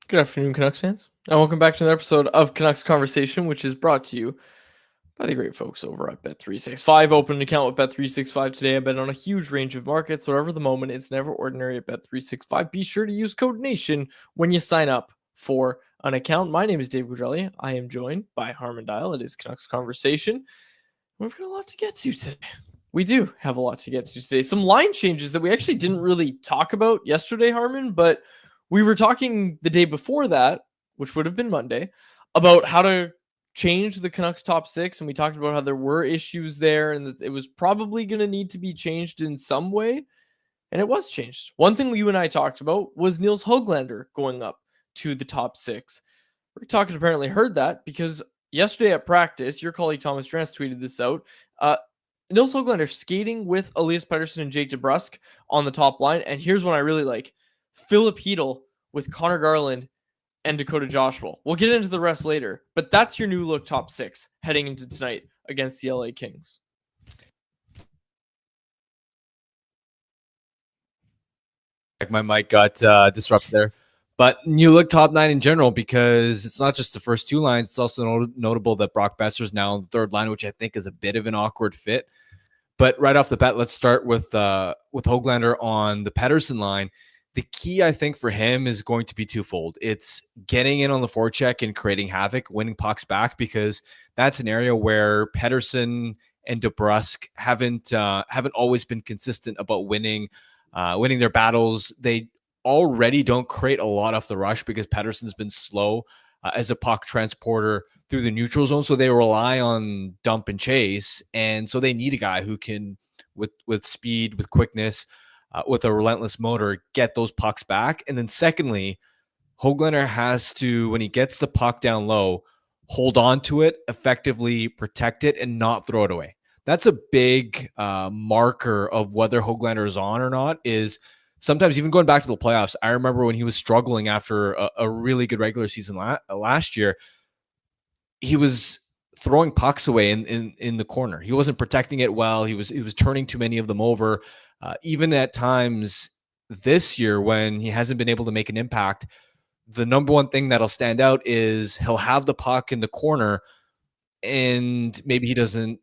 Good afternoon, Canucks fans, and welcome back to another episode of Canucks Conversation, which is brought to you by the great folks over at Bet365. Open an account with Bet365 today. I bet on a huge range of markets. Whatever the moment, it's never ordinary at Bet365. Be sure to use code NATION when you sign up for an account. My name is Dave Gugelli. I am joined by Harman Dial. It is Canucks Conversation. We've got a lot to get to today. We do have a lot to get to today. Some line changes that we actually didn't really talk about yesterday, Harman, but we were talking the day before that, which would have been Monday, about how to change the Canucks top six. And we talked about how there were issues there and that it was probably going to need to be changed in some way. And it was changed. One thing you and I talked about was Nils Hoglander going up to the top six. Rick Tocchet apparently heard that because yesterday at practice, your colleague Thomas Drance tweeted this out. Nils Hoglander skating with Elias Pettersson and Jake DeBrusk on the top line. And here's one I really like. Philip Hedl with Connor Garland and Dakota Joshua. We'll get into the rest later, but that's your new look top six heading into tonight against the LA Kings. My mic got disrupted there. But new look top nine in general, because it's not just the first two lines. It's also notable that Brock Boeser is now on the third line, which I think is a bit of an awkward fit. But right off the bat, let's start with Hoglander on the Pettersson line. The key, I think, for him is going to be twofold. It's getting in on the forecheck and creating havoc, winning pucks back, because that's an area where Pettersson and DeBrusk haven't always been consistent about winning their battles. They already don't create a lot off the rush because Pettersson's been slow as a puck transporter through the neutral zone, so they rely on dump and chase, and so they need a guy who can, with speed, with quickness, with a relentless motor, get those pucks back. And then secondly, Hoglander has to, when he gets the puck down low, hold on to it, effectively protect it, and not throw it away. That's a big marker of whether Hoglander is on or not. Is sometimes even going back to the playoffs, I remember when he was struggling after a really good regular season last year, he was throwing pucks away in the corner. He wasn't protecting it well. He was turning too many of them over. Even at times this year when he hasn't been able to make an impact, the number one thing that'll stand out is he'll have the puck in the corner and maybe he doesn't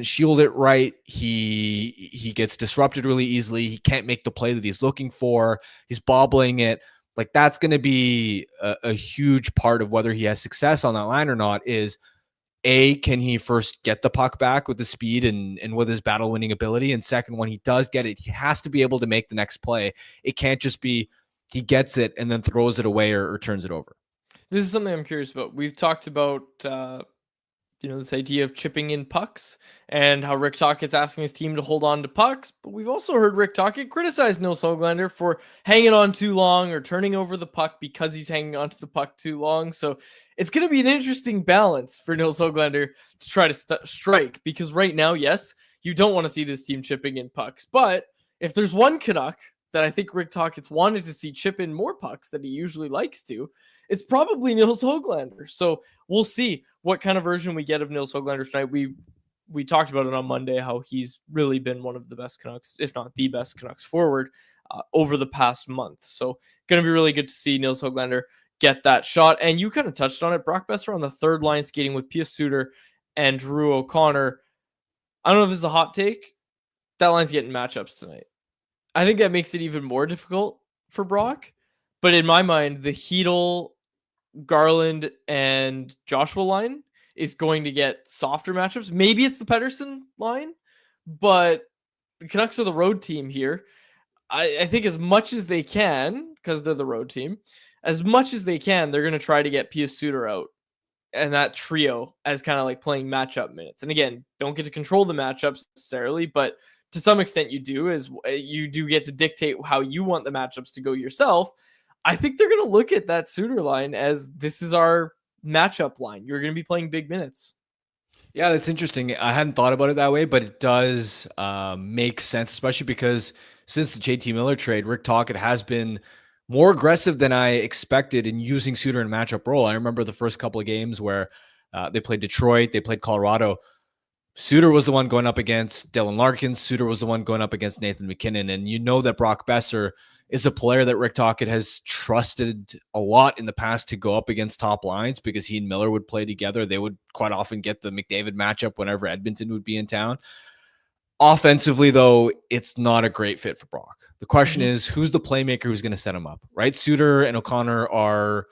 shield it right. He gets disrupted really easily. He can't make the play that he's looking for. He's bobbling it. Like, that's going to be a huge part of whether he has success on that line or not. Is can he first get the puck back with the speed and with his battle winning ability? And second, when he does get it, he has to be able to make the next play. It can't just be he gets it and then throws it away or turns it over. This is something I'm curious about. We've talked about this idea of chipping in pucks and how Rick Tocchet's asking his team to hold on to pucks. But we've also heard Rick Tocchet criticize Nils Hoglander for hanging on too long or turning over the puck because he's hanging onto the puck too long. So it's going to be an interesting balance for Nils Hoglander to try to strike, because right now, yes, you don't want to see this team chipping in pucks. But if there's one Canuck that I think Rick Tocchet's wanted to see chip in more pucks than he usually likes to, it's probably Nils Hoglander. So we'll see what kind of version we get of Nils Hoglander tonight. We talked about it on Monday, how he's really been one of the best Canucks, if not the best Canucks forward over the past month. So going to be really good to see Nils Hoglander get that shot. And you kind of touched on it. Brock Boeser on the third line skating with Pius Suter and Drew O'Connor. I don't know if this is a hot take. That line's getting matchups tonight. I think that makes it even more difficult for Brock. But in my mind, the Hedl, Garland, and Joshua line is going to get softer matchups. Maybe it's the Pettersson line, but the Canucks are the road team here. I think as much as they can, because they're the road team, as much as they can, they're going to try to get Pius Suter out and that trio as kind of like playing matchup minutes. And again, don't get to control the matchups necessarily, but to some extent you do, as you do get to dictate how you want the matchups to go yourself. I think they're going to look at that Suter line as this is our matchup line. You're going to be playing big minutes. Yeah, that's interesting. I hadn't thought about it that way, but it does make sense, especially because since the JT Miller trade, Rick Tocchet has been more aggressive than I expected in using Suter in a matchup role. I remember the first couple of games where they played Detroit, they played Colorado. Suter was the one going up against Dylan Larkin. Suter was the one going up against Nathan MacKinnon. And you know that Brock Boeser is a player that Rick Tocchet has trusted a lot in the past to go up against top lines because he and Miller would play together. They would quite often get the McDavid matchup whenever Edmonton would be in town. Offensively, though, it's not a great fit for Brock. The question is, who's the playmaker who's going to set him up, right? Suter and O'Connor are,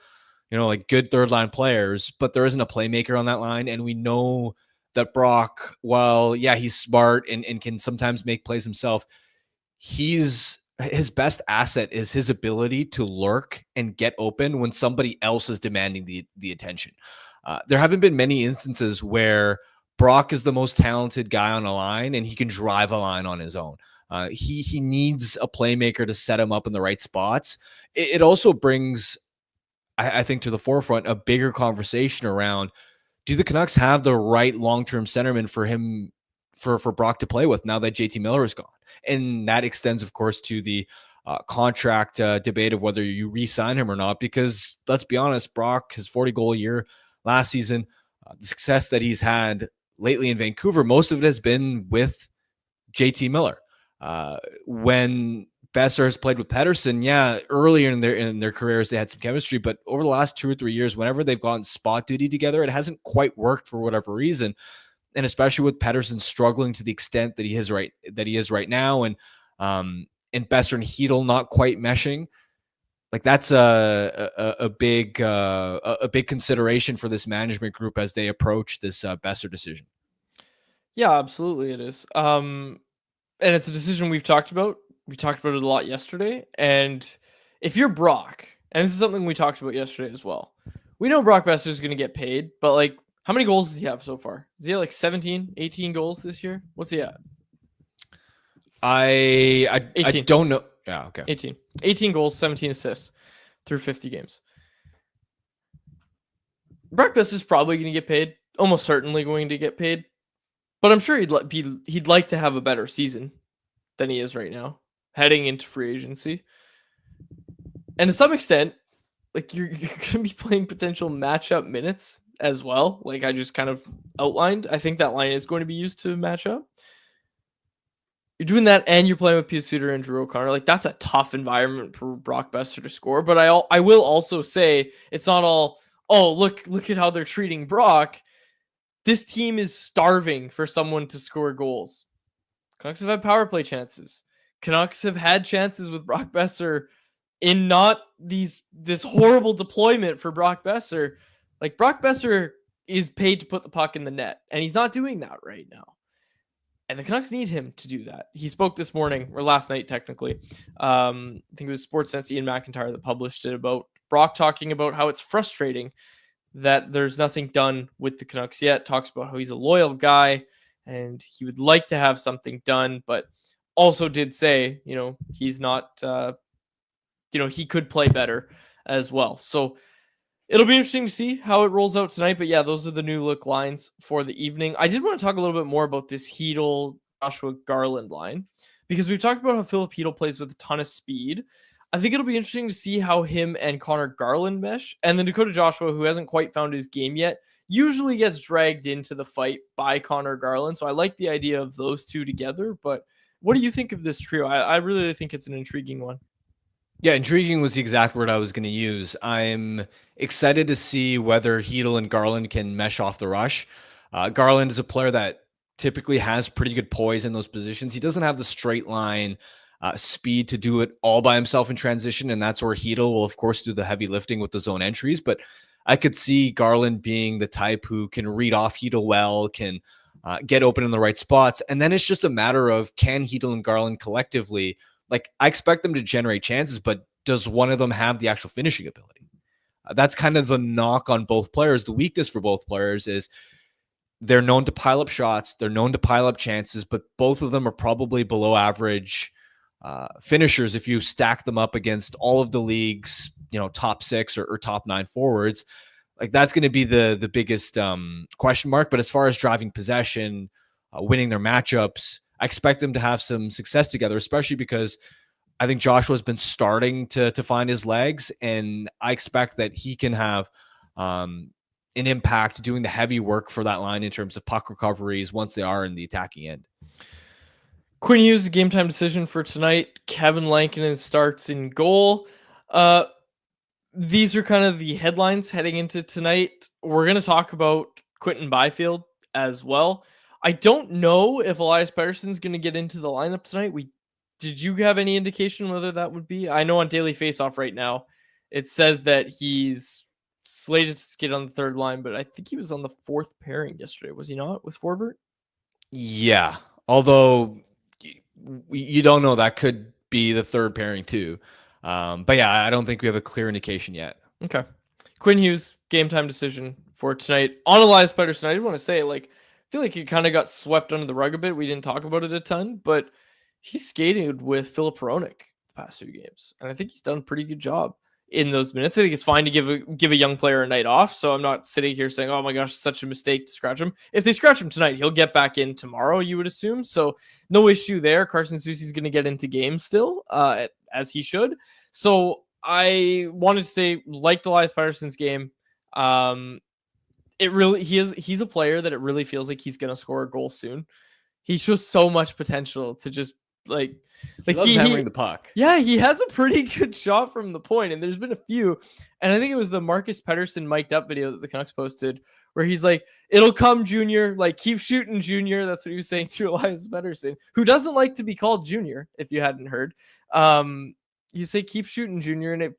like good third line players, but there isn't a playmaker on that line. And we know that Brock, while, yeah, he's smart and can sometimes make plays himself, his best asset is his ability to lurk and get open when somebody else is demanding the attention. There haven't been many instances where Brock is the most talented guy on a line and he can drive a line on his own. He needs a playmaker to set him up in the right spots. It also brings, I think, to the forefront a bigger conversation around, do the Canucks have the right long-term centerman for him, for Brock to play with now that JT Miller is gone? And that extends, of course, to the contract debate of whether you re-sign him or not, because let's be honest, Brock, his 40-goal year last season, the success that he's had lately in Vancouver, most of it has been with JT Miller. When Boeser has played with Pettersson, yeah, earlier in their careers, they had some chemistry, but over the last 2 or 3 years, whenever they've gotten spot duty together, it hasn't quite worked for whatever reason. And especially with Pettersson struggling to the extent that he is right now, and Boeser and Hedl not quite meshing, like that's a big consideration for this management group as they approach this Boeser decision. Yeah, absolutely, it is. And it's a decision we've talked about. We talked about it a lot yesterday. And if you're Brock, and this is something we talked about yesterday as well, we know Brock Boeser is going to get paid, but like, how many goals does he have so far? Is he at like 17, 18 goals this year? What's he at? I don't know. Yeah, okay. 18 goals, 17 assists through 50 games. Brock Boeser is probably going to get paid, almost certainly going to get paid, but I'm sure he'd like to have a better season than he is right now, heading into free agency. And to some extent, like you're going to be playing potential matchup minutes as well. Like I just kind of outlined, I think that line is going to be used to match up. You're doing that, and you're playing with Pius Suter and Drew O'Connor. Like that's a tough environment for Brock Boeser to score. But I will also say it's not all, oh, look at how they're treating Brock. This team is starving for someone to score goals. Canucks have had power play chances. Canucks have had chances with Brock Boeser in not this horrible deployment for Brock Boeser. Like Brock Boeser is paid to put the puck in the net, and he's not doing that right now. And the Canucks need him to do that. He spoke this morning, or last night technically. I think it was Sportsnet's Ian McIntyre that published it, about Brock talking about how it's frustrating that there's nothing done with the Canucks yet. Talks about how he's a loyal guy and he would like to have something done, but also did say, he's not, he could play better as well. So it'll be interesting to see how it rolls out tonight. But yeah, those are the new look lines for the evening. I did want to talk a little bit more about this Hedl, Joshua Garland line, because we've talked about how Philip Hedl plays with a ton of speed. I think it'll be interesting to see how him and Connor Garland mesh. And then Dakota Joshua, who hasn't quite found his game yet, usually gets dragged into the fight by Connor Garland. So I like the idea of those two together. But what do you think of this trio? I really think it's an intriguing one. Yeah, intriguing was the exact word I was going to use. I'm excited to see whether Hedl and Garland can mesh off the rush. Garland is a player that typically has pretty good poise in those positions. He doesn't have the straight line speed to do it all by himself in transition, and that's where Hedl will, of course, do the heavy lifting with the zone entries. But I could see Garland being the type who can read off Hedl well, can get open in the right spots. And then it's just a matter of, can Hedl and Garland collectively, like, I expect them to generate chances, but does one of them have the actual finishing ability? That's kind of the knock on both players. The weakness for both players is they're known to pile up shots. They're known to pile up chances, but both of them are probably below average finishers if you stack them up against all of the league's, top 6 or top 9 forwards. Like, that's going to be the biggest question mark. But as far as driving possession, winning their matchups, I expect them to have some success together, especially because I think Joshua's been starting to find his legs, and I expect that he can have an impact doing the heavy work for that line in terms of puck recoveries once they are in the attacking end. Quinn Hughes, game time decision for tonight. Kevin Lankinen starts in goal. These are kind of the headlines heading into tonight. We're going to talk about Quinton Byfield as well. I don't know if Elias Pettersson's going to get into the lineup tonight. Did you have any indication whether that would be? I know on Daily Faceoff right now, it says that he's slated to skate on the third line, but I think he was on the fourth pairing yesterday. Was he not with Forbert? Yeah, although you don't know, that could be the third pairing too. But yeah, I don't think we have a clear indication yet. Okay. Quinn Hughes, game time decision for tonight on Elias Pettersson. I did want to say, I feel like it kind of got swept under the rug a bit. We didn't talk about it a ton, but he skated with Philip Hronek the past 2 games, and I think he's done a pretty good job in those minutes. I think it's fine to give a young player a night off, so I'm not sitting here saying, oh my gosh, it's such a mistake to scratch him. If they scratch him tonight, he'll get back in tomorrow, you would assume, so no issue there. Carson Soucy's going to get into games still, as he should. So I wanted to say, liked Elias Pettersson's game. He's a player that it really feels like he's going to score a goal soon. He shows so much potential to just he loves hammering the puck. Yeah, he has a pretty good shot from the point, and there's been a few. And I think it was the Marcus Pettersson mic'd up video that the Canucks posted, where he's like, "It'll come, Junior. Keep shooting, Junior." That's what he was saying to Elias Pettersson, who doesn't like to be called Junior. If you hadn't heard, you say, "Keep shooting, Junior," and it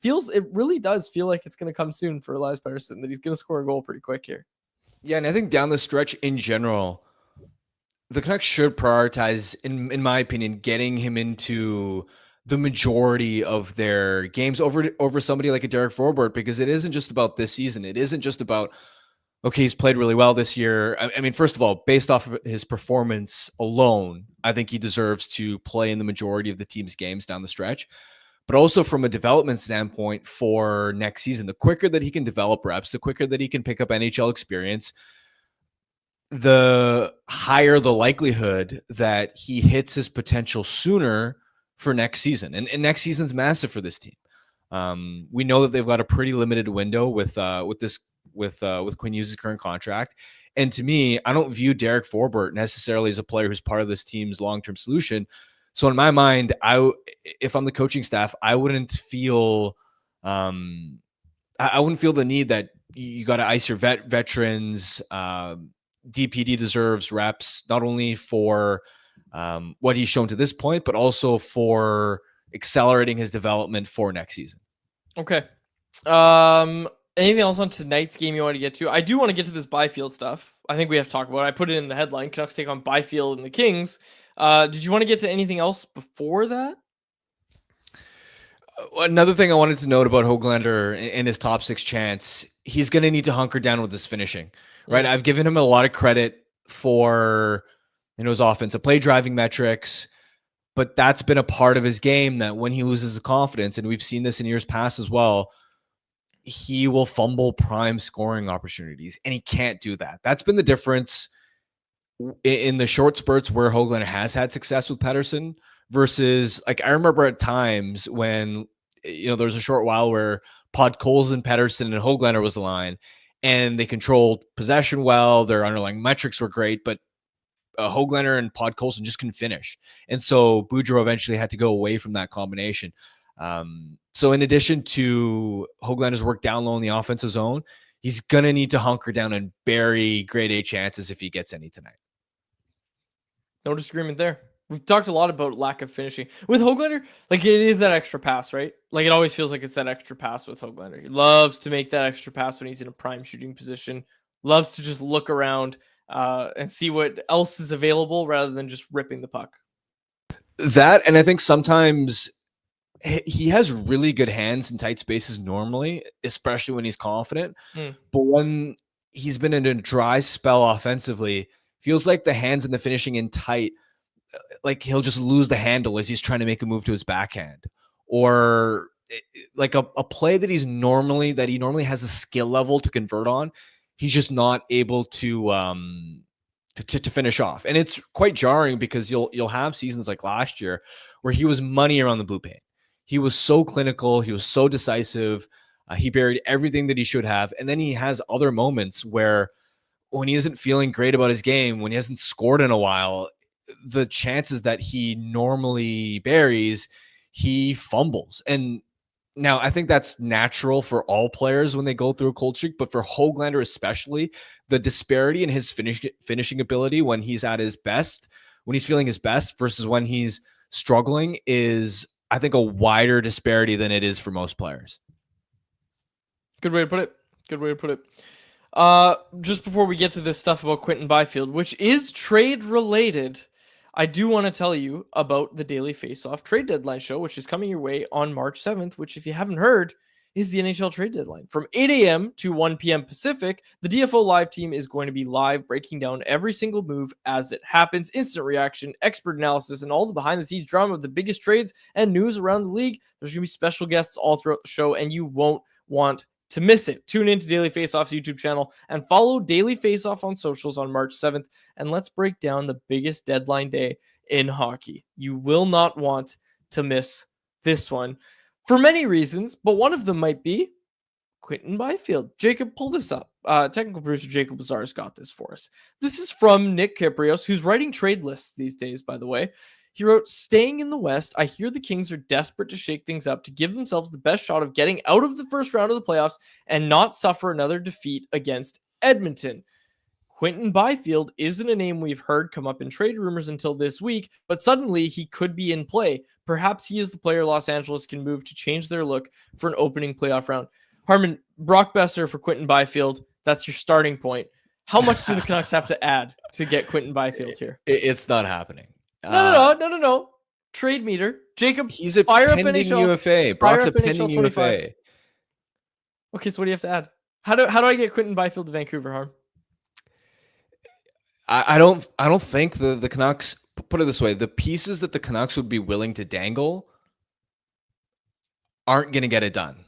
really does feel like it's going to come soon for Elias Pettersson, that he's going to score a goal pretty quick here. Yeah, and I think down the stretch in general, the Canucks should prioritize, in my opinion, getting him into the majority of their games over somebody like a Derek Forbort, because it isn't just about this season. It isn't just about, okay, he's played really well this year. I mean, first of all, based off of his performance alone, I think he deserves to play in the majority of the team's games down the stretch. But also from a development standpoint for next season, the quicker that he can develop reps, the quicker that he can pick up NHL experience, the higher the likelihood that he hits his potential sooner for next season. And next season's massive for this team. We know that they've got a pretty limited window with Quinn Hughes' current contract. And to me, I don't view Derek Forbort necessarily as a player who's part of this team's long-term solution. So in my mind, if I'm the coaching staff, I wouldn't feel the need that you got to ice your veterans. DPD deserves reps, not only for what he's shown to this point, but also for accelerating his development for next season. Okay. Anything else on tonight's game you want to get to? I do want to get to this Byfield stuff. I think we have to talk about it. I put it in the headline. Canucks take on Byfield and the Kings. Did you want to get to anything else before that? Another thing I wanted to note about Hoglander and his top 6 chance, he's going to need to hunker down with his finishing, right? I've given him a lot of credit for his offensive play driving metrics, but that's been a part of his game that when he loses the confidence, and we've seen this in years past as well, he will fumble prime scoring opportunities, and he can't do that. That's been the difference in the short spurts where Hoglander has had success with Pettersson versus, I remember at times when, there was a short while where Podkolzin, Pettersson, and Hoglander was the line, and they controlled possession well. Their underlying metrics were great, but Hoglander and Podkolzin just couldn't finish. And so Boudreau eventually had to go away from that combination. So in addition to Hoglander's work down low in the offensive zone, he's going to need to hunker down and bury grade A chances if he gets any tonight. No disagreement there. We've talked a lot about lack of finishing. With Hoglander, it is that extra pass, right? It always feels like it's that extra pass with Hoglander. He loves to make that extra pass when he's in a prime shooting position. Loves to just look around and see what else is available rather than just ripping the puck. That, and I think sometimes he has really good hands in tight spaces normally, especially when he's confident. But when he's been in a dry spell offensively, feels like the hands and the finishing in tight, he'll just lose the handle as he's trying to make a move to his backhand, or a play that he normally has a skill level to convert on. He's just not able to finish off. And it's quite jarring because you'll have seasons like last year where he was money around the blue paint. He was so clinical. He was so decisive. He buried everything that he should have. And then he has other moments where when he isn't feeling great about his game, when he hasn't scored in a while, the chances that he normally buries, he fumbles. And now I think that's natural for all players when they go through a cold streak, but for Hoglander especially, the disparity in his finishing ability when he's at his best, when he's feeling his best versus when he's struggling is, I think, a wider disparity than it is for most players. Good way to put it. Good way to put it. Just before we get to this stuff about Quinton Byfield, which is trade related, I do want to tell you about the Daily Faceoff trade deadline show, which is coming your way on March 7th, which, if you haven't heard, is the NHL trade deadline. From 8 a.m. to 1 p.m. Pacific, the DFO live team is going to be live, breaking down every single move as it happens, instant reaction, expert analysis, and all the behind-the-scenes drama of the biggest trades and news around the league. There's going to be special guests all throughout the show, and you won't want to miss it. Tune in to Daily Faceoff's YouTube channel and follow Daily Faceoff on socials on March 7th, and let's break down the biggest deadline day in hockey. You will not want to miss this one for many reasons, but one of them might be Quinton Byfield. Jacob, pull this up. Technical producer Jacob Lazar's got this for us. This is from Nick Kiprios, who's writing trade lists these days, by the way. He wrote, "Staying in the West, I hear the Kings are desperate to shake things up to give themselves the best shot of getting out of the first round of the playoffs and not suffer another defeat against Edmonton. Quinton Byfield isn't a name we've heard come up in trade rumors until this week, but suddenly he could be in play. Perhaps he is the player Los Angeles can move to change their look for an opening playoff round." Harman, Brock Boeser for Quinton Byfield, that's your starting point. How much do the Canucks have to add to get Quinton Byfield here? It's not happening. No. Trade meter. Jacob, he's a fire up pending NHL. UFA. Brock's a pending UFA. Okay, so what do you have to add? How do I get Quinton Byfield to Vancouver, Harm? I don't think the Canucks, put it this way, the pieces that the Canucks would be willing to dangle aren't going to get it done.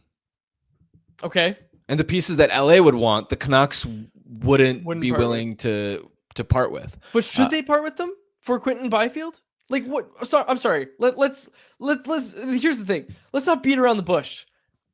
Okay. And the pieces that LA would want, the Canucks wouldn't be willing to part with. But should they part with them for Quinton Byfield? Like what? I'm sorry. Let's here's the thing. Let's not beat around the bush.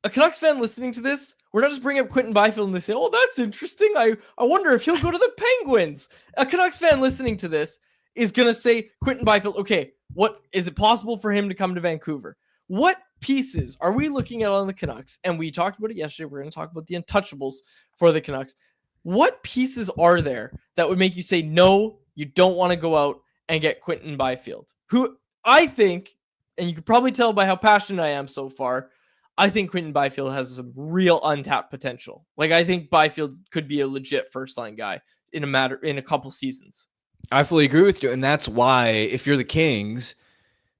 A Canucks fan listening to this, we're not just bringing up Quinton Byfield and they say, "Oh, that's interesting. I wonder if he'll go to the Penguins." A Canucks fan listening to this is gonna say Quinton Byfield. Okay, what is it possible for him to come to Vancouver? What pieces are we looking at on the Canucks? And we talked about it yesterday. We're going to talk about the untouchables for the Canucks. What pieces are there that would make you say, no, you don't want to go out and get Quinton Byfield? Who I think, and you can probably tell by how passionate I am so far, I think Quinton Byfield has some real untapped potential. Like, I think Byfield could be a legit first-line guy in a couple seasons. I fully agree with you. And that's why, if you're the Kings,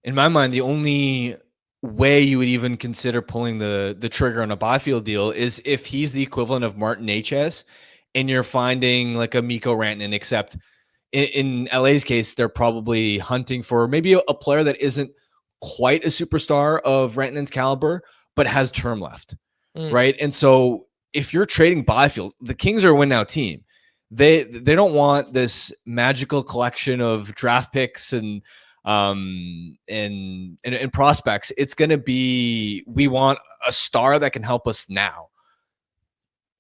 in my mind, the only way you would even consider pulling the trigger on a Byfield deal is if he's the equivalent of Martin Necas and you're finding like a Mikko Rantanen, except in LA's case, they're probably hunting for maybe a player that isn't quite a superstar of Rantanen's caliber, but has term left, right? And so if you're trading Byfield, the Kings are a win now team. They don't want this magical collection of draft picks and prospects. It's going to be, we want a star that can help us now.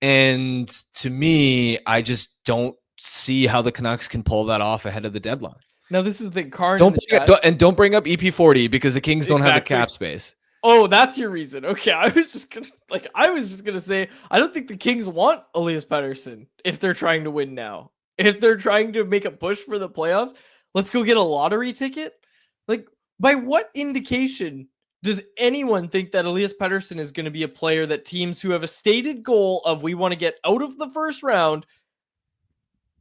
And to me, I just don't see how the Canucks can pull that off ahead of the dedeadline. Now, this is the card. Don't bring up EP40 because the Kings don't have the cap space. Oh, that's your reason. Okay, I was just gonna say I don't think the Kings want Elias Pettersson if they're trying to win now. If they're trying to make a push for the playoffs, let's go get a lottery ticket. Like, by what indication does anyone think that Elias Pettersson is going to be a player that teams who have a stated goal of we want to get out of the first round?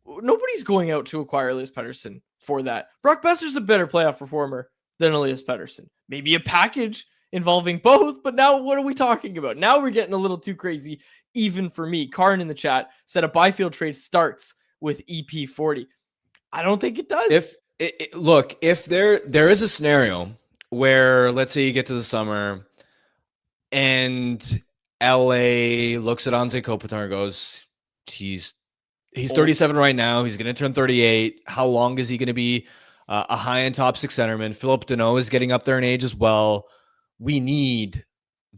Nobody's going out to acquire Elias Pettersson for that. Brock Boeser's a better playoff performer than Elias Pettersson. Maybe a package involving both, but now what are we talking about? Now we're getting a little too crazy, even for me. Karin in the chat said a Byfield trade starts with EP40. I don't think it does. Look, if there is a scenario where, let's say you get to the summer and LA looks at Anze Kopitar and goes, he's 37 right now. He's going to turn 38. How long is he going to be a high-end top six centerman? Philip Deneau is getting up there in age as well. We need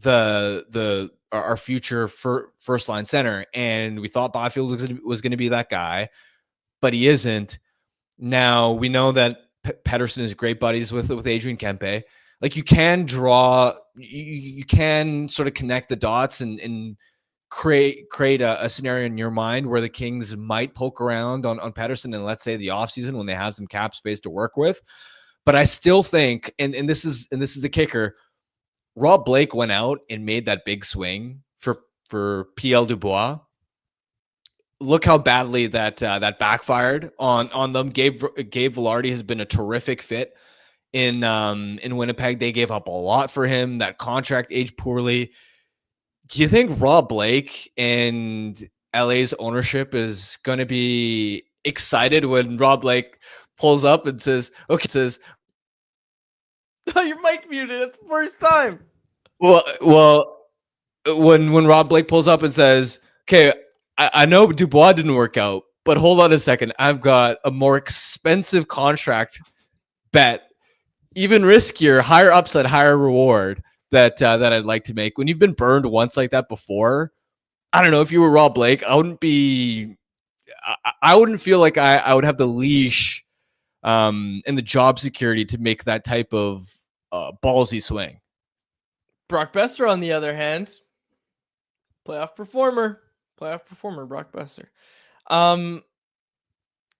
our future first line center, and we thought Byfield was going to be that guy, but he isn't. Now we know that Pettersson is great buddies with Adrian Kempe. Like you can sort of connect the dots and create a scenario in your mind where the Kings might poke around on Pettersson in, let's say, the offseason when they have some cap space to work with. But I still think, and this is the kicker, Rob Blake went out and made that big swing for PL Dubois. Look how badly that backfired on them. Gabe Velarde has been a terrific fit in Winnipeg. They gave up a lot for him. That contract aged poorly. Do you think Rob Blake and LA's ownership is going to be excited when Rob Blake pulls up and says, Oh, your mic muted at the first time. Well, when Rob Blake pulls up and says, okay, I know Dubois didn't work out, but hold on a second. I've got a more expensive contract bet, even riskier, higher upside, higher reward that I'd like to make. When you've been burned once like that before, I don't know, if you were Rob Blake, I wouldn't feel like I would have the leash and the job security to make that type of ballsy swing. Brock Boeser, on the other hand, playoff performer, Brock Boeser.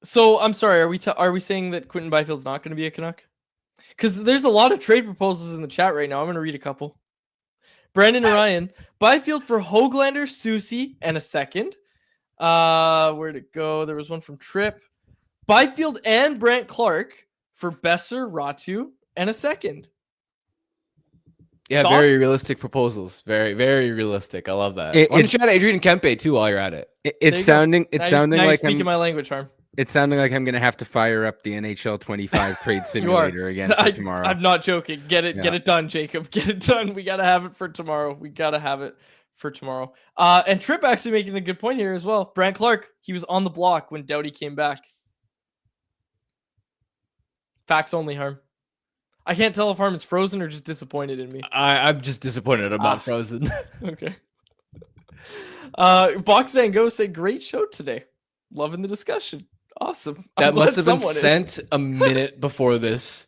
So I'm sorry, are we saying that Quinton Byfield's not going to be a Canuck? Because there's a lot of trade proposals in the chat right now. I'm going to read a couple. Brandon Ryan, Byfield for Hoglander, Susie, and a second. Where'd it go? There was one from Tripp. Byfield and Brant Clark for Boeser, Ratu, and a second. Yeah, Thoughts? Very realistic proposals. Very, very realistic. I love that. Why don't you add Adrian Kempe too while you're at it? It's sounding like speaking my language, Harm. It's sounding like I'm going to have to fire up the NHL 25 trade simulator again for tomorrow. I'm not joking. Get it done, Jacob. Get it done. We got to have it for tomorrow. And Tripp actually making a good point here as well. Brant Clark, he was on the block when Doughty came back. Facts only, Harm. I can't tell if Harm is frozen or just disappointed in me. I'm just disappointed I'm not frozen. Okay. Box Van Gogh said, great show today. Loving the discussion. Awesome. That must have been sent a minute before this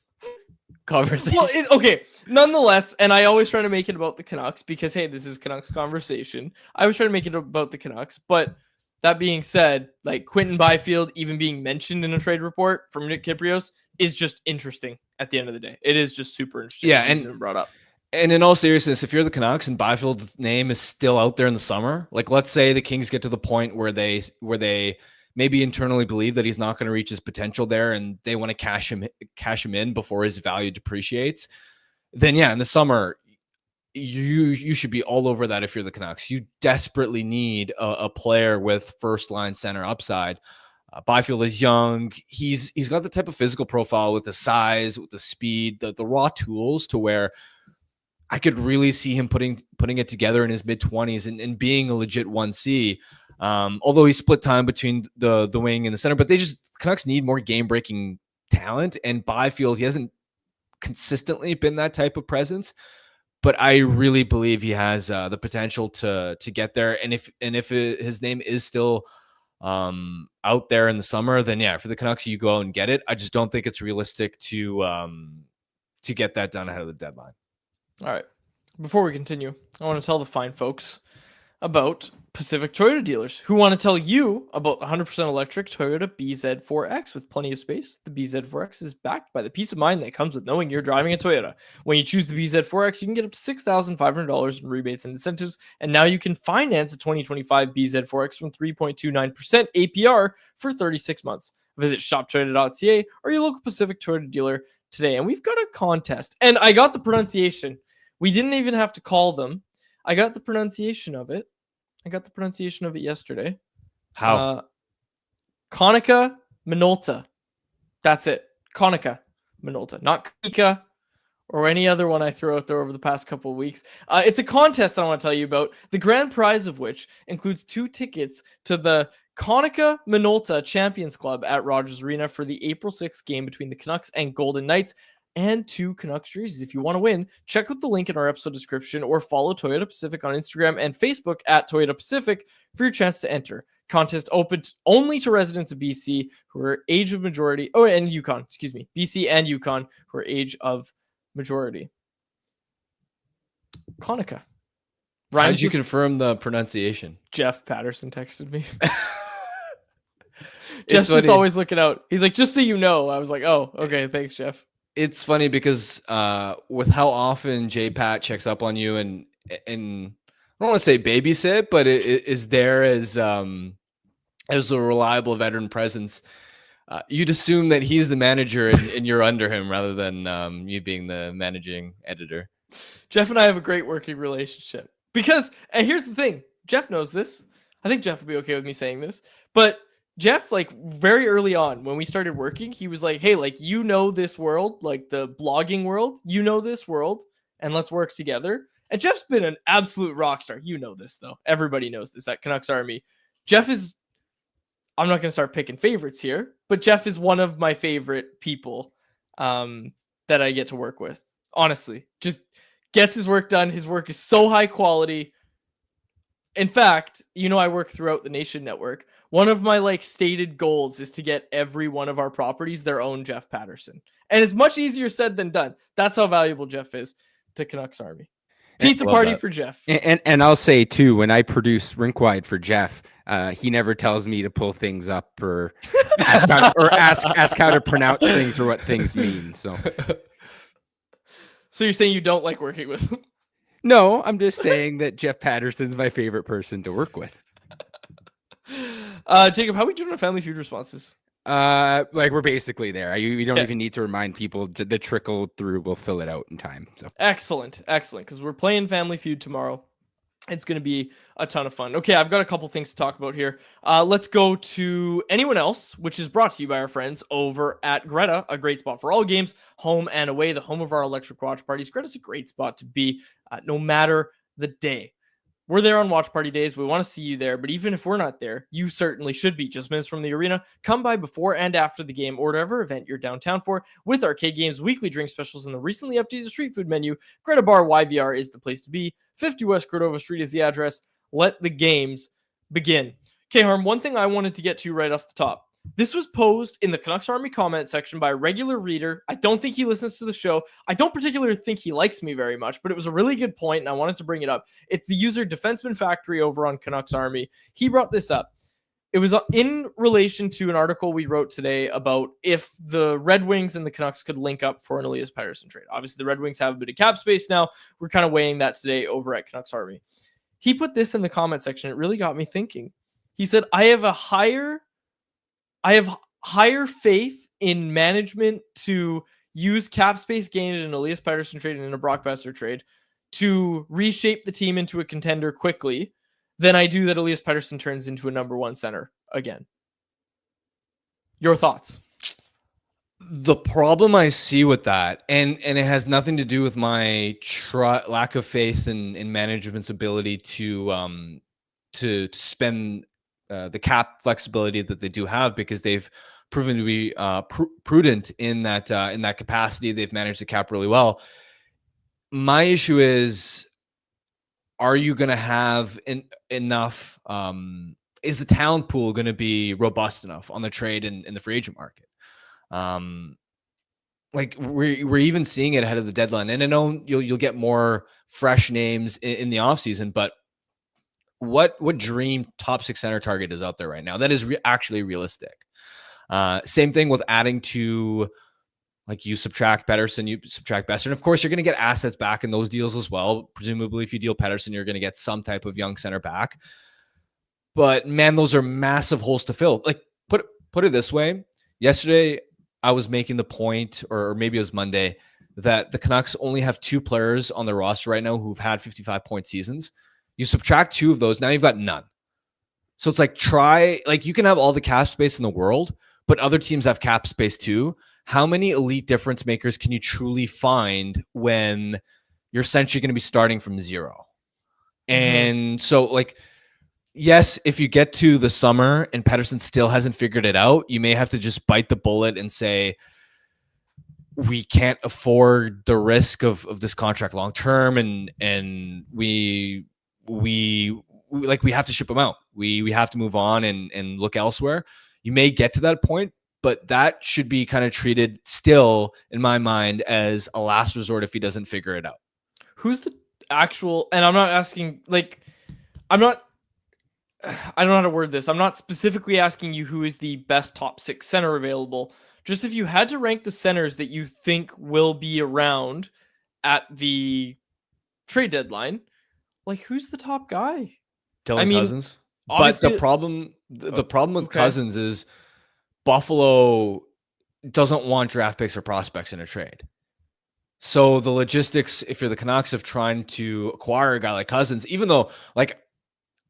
conversation. Well, okay. Nonetheless, and I always try to make it about the Canucks because, hey, this is Canucks conversation. I always try to make it about the Canucks. But that being said, like Quinton Byfield even being mentioned in a trade report from Nick Kyprios is just interesting at the end of the day. It is just super interesting. Yeah, and brought up. And in all seriousness, if you're the Canucks and Byfield's name is still out there in the summer, like let's say the Kings get to the point where they maybe internally believe that he's not going to reach his potential there and they want to cash him in before his value depreciates, then yeah, in the summer, you should be all over that if you're the Canucks. You desperately need a player with first line center upside. Byfield is young. He's got the type of physical profile with the size, with the speed, the raw tools to where I could really see him putting it together in his mid-20s and being a legit 1C. Although he split time between the wing and the center, but Canucks need more game-breaking talent, and Byfield, he hasn't consistently been that type of presence, but I really believe he has the potential to get there. And if his name is still out there in the summer, then yeah, for the Canucks, you go out and get it. I just don't think it's realistic to get that done ahead of the deadline. All right. Before we continue, I want to tell the fine folks about Pacific Toyota dealers who want to tell you about the 100% electric Toyota BZ4X with plenty of space. The BZ4X is backed by the peace of mind that comes with knowing you're driving a Toyota. When you choose the BZ4X, you can get up to $6,500 in rebates and incentives, and now you can finance a 2025 BZ4X from 3.29% APR for 36 months. Visit shoptoyota.ca or your local Pacific Toyota dealer today. And we've got a contest, and I got the pronunciation. We didn't even have to call them. I got the pronunciation of it. Yesterday. How? Konica Minolta. That's it. Konica Minolta. Not Kika or any other one I throw out there over the past couple of weeks. It's a contest that I want to tell you about, the grand prize of which includes 2 tickets to the Konica Minolta Champions Club at Rogers Arena for the April 6th game between the Canucks and Golden Knights, and 2 Canucks jerseys. If you want to win, check out the link in our episode description or follow Toyota Pacific on Instagram and Facebook at Toyota Pacific for your chance to enter. contest open only to residents of BC who are age of majority. Oh, and Yukon, excuse me. BC and Yukon who are age of majority. Conica. How did you confirm the pronunciation? Jeff Patterson texted me. Jeff's just always looking out. He's like, just so you know. I was like, oh, okay, thanks, Jeff. It's funny because with how often J-Pat checks up on you and I don't want to say babysit, but it is there as a reliable veteran presence. You'd assume that he's the manager and you're under him rather than you being the managing editor. Jeff and I have a great working relationship because, and here's the thing, Jeff knows this. I think Jeff will be okay with me saying this, but Jeff, like very early on when we started working, he was like, hey, like, you know, this world, like the blogging world, you know, this world, and let's work together. And Jeff's been an absolute rock star. You know this, though. Everybody knows this at Canucks Army. Jeff is, I'm not going to start picking favorites here, but Jeff is one of my favorite people that I get to work with. Honestly, just gets his work done. His work is so high quality. In fact, you know, I work throughout the Nation Network. One of my like stated goals is to get every one of our properties their own Jeff Patterson. And it's much easier said than done. That's how valuable Jeff is to Canucks Army. Pizza party for Jeff. And I'll say too, when I produce Rinkwide for Jeff, he never tells me to pull things up or ask how to pronounce things or what things mean. So you're saying you don't like working with him? No, I'm just saying that Jeff Patterson's my favorite person to work with. Jacob, how are we doing on Family Feud responses? Like we're basically there. You don't even need to remind people. The trickle through will fill it out in time. So excellent. Because we're playing Family Feud tomorrow. It's going to be a ton of fun. Okay, I've got a couple things to talk about here. Let's go to anyone else, which is brought to you by our friends over at Greta, a great spot for all games, home and away, the home of our electric watch parties. Greta's a great spot to be no matter the day. We're there on watch party days. We want to see you there, but even if we're not there, you certainly should be. Just minutes from the arena. Come by before and after the game or whatever event you're downtown for with arcade games, weekly drink specials, and the recently updated street food menu. Greta Bar YVR is the place to be. 50 West Cordova Street is the address. Let the games begin. Okay, Harm, one thing I wanted to get to right off the top. This was posed in the Canucks Army comment section by a regular reader. I don't think he listens to the show. I don't particularly think he likes me very much, but it was a really good point, and I wanted to bring it up. It's the user Defenseman Factory over on Canucks Army. He brought this up. It was in relation to an article we wrote today about if the Red Wings and the Canucks could link up for an Elias Pettersson trade. Obviously, the Red Wings have a bit of cap space now. We're kind of weighing that today over at Canucks Army. He put this in the comment section. It really got me thinking. He said, I have higher faith in management to use cap space gained in an Elias Pettersson trade and in a Brock Boeser trade to reshape the team into a contender quickly than I do that Elias Pettersson turns into a number one center again. Your thoughts? The problem I see with that, and it has nothing to do with my lack of faith in management's ability to spend the cap flexibility that they do have, because they've proven to be prudent in that capacity. They've managed the cap really well. My issue is, are you going to have enough? Is the talent pool going to be robust enough on the trade and in the free agent market? Like we're even seeing it ahead of the deadline, and I know you'll get more fresh names in the offseason, but what dream top six center target is out there right now that is actually realistic? Same thing with adding to, like, you subtract Pettersson, you subtract Boeser, and of course you're going to get assets back in those deals as well. Presumably, if you deal Pettersson, you're going to get some type of young center back. But man, those are massive holes to fill. Like, put it this way: yesterday I was making the point, or maybe it was Monday, that the Canucks only have 2 players on their roster right now who've had 55-point seasons. You subtract 2 of those, now you've got none. So it's like, you can have all the cap space in the world, but other teams have cap space too. How many elite difference makers can you truly find when you're essentially going to be starting from zero? And so, like, yes, if you get to the summer and Pettersson still hasn't figured it out, you may have to just bite the bullet and say, we can't afford the risk of this contract long term, and we we have to ship him out. We have to move on and look elsewhere. You may get to that point, but that should be kind of treated still, in my mind, as a last resort if he doesn't figure it out. Who's the actual, and I'm not asking, like, I don't know how to word this. I'm not specifically asking you who is the best top 6 center available. Just if you had to rank the centers that you think will be around at the trade deadline, like, who's the top guy? Dylan Cousins. But the problem with Cousins is Buffalo doesn't want draft picks or prospects in a trade. So the logistics, if you're the Canucks, of trying to acquire a guy like Cousins, even though, like,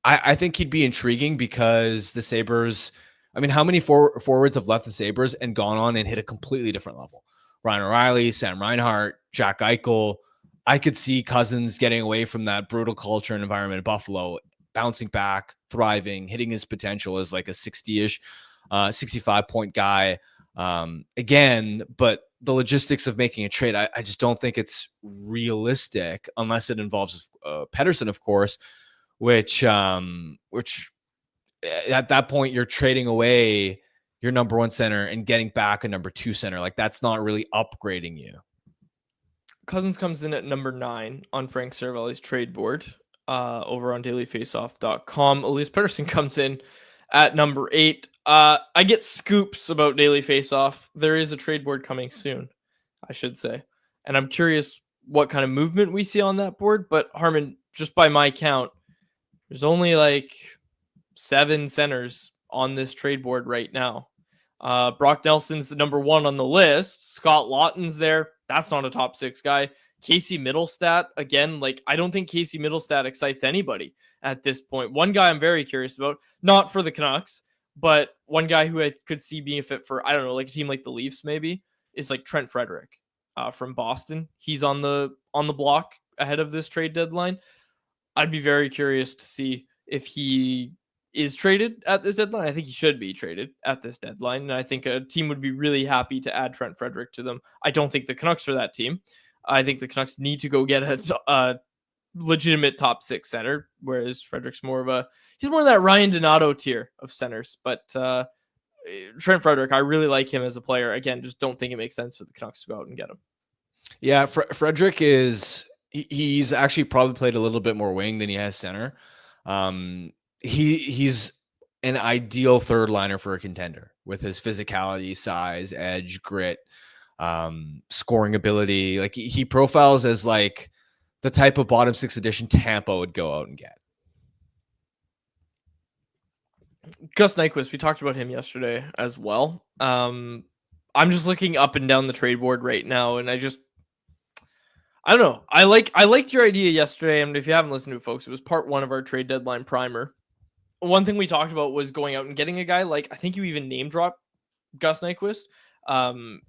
I think he'd be intriguing because the Sabres, I mean, how many forwards have left the Sabres and gone on and hit a completely different level? Ryan O'Reilly, Sam Reinhart, Jack Eichel. I could see Cousins getting away from that brutal culture and environment in Buffalo, bouncing back, thriving, hitting his potential as like a 60-ish, 65-point guy again. But the logistics of making a trade, I just don't think it's realistic unless it involves Pettersson, of course, which at that point you're trading away your number 1 center and getting back a number 2 center. Like, that's not really upgrading you. Cousins comes in at number 9 on Frank Seravalli's trade board over on dailyfaceoff.com. Elias Pettersson comes in at number 8. I get scoops about Daily Faceoff. There is a trade board coming soon, I should say. And I'm curious what kind of movement we see on that board. But Harman, just by my count, there's only like 7 centers on this trade board right now. Brock Nelson's number 1 on the list. Scott Lawton's there. That's not a top 6 guy. Casey Middlestat, again, like, I don't think Casey Middlestat excites anybody at this point. One guy I'm very curious about, not for the Canucks, but one guy who I could see being a fit for, I don't know, like a team like the Leafs maybe, is like Trent Frederick from Boston. He's on the block ahead of this trade deadline. I'd be very curious to see if he is traded at this deadline. I think he should be traded at this deadline, and I think a team would be really happy to add Trent Frederick to them. I don't think the Canucks are that team. I think the Canucks need to go get a legitimate top 6 center, whereas Frederick's more of that Ryan Donato tier of centers. But Trent Frederick, I really like him as a player. Again, just don't think it makes sense for the Canucks to go out and get him. Yeah, Frederick he's actually probably played a little bit more wing than he has center. He's an ideal third liner for a contender with his physicality, size, edge, grit, scoring ability. Like, he profiles as like the type of bottom 6 edition Tampa would go out and get. Gus Nyquist, we talked about him yesterday as well. I'm just looking up and down the trade board right now, and I don't know. I liked your idea yesterday, and if you haven't listened to it, folks, it was part 1 of our trade deadline primer. One thing we talked about was going out and getting a guy like, I think you even name dropped Gus Nyquist